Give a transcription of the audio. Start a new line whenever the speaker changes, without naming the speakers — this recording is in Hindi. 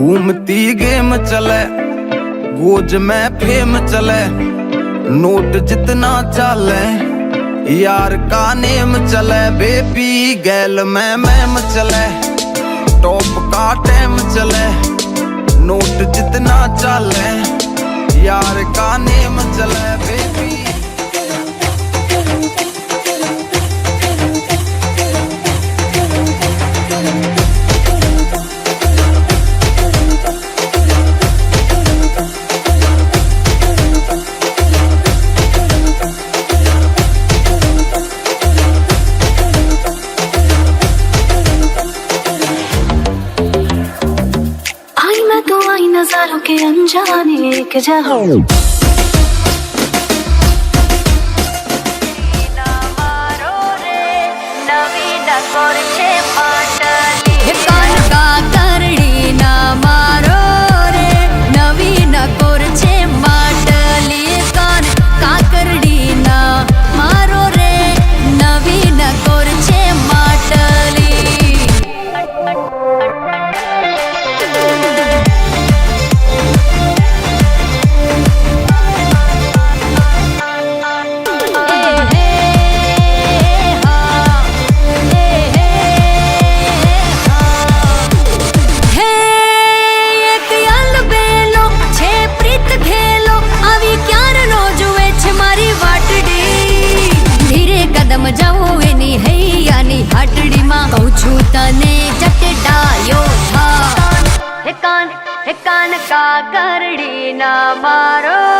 घूमती गेम चले, गोज में फेम चले, नोट जितना चले यार का नेम चले। बेबी गैल में मैम चले, टॉप का टाइम चले, नोट जितना चले यार का नेम चले। बेबी
नजारों के अनजाने एक जहां जाऊं एनी हैयानी हटड़ी मां कहूं छू तने जटडायो था। हे कान का करड़ी ना मारो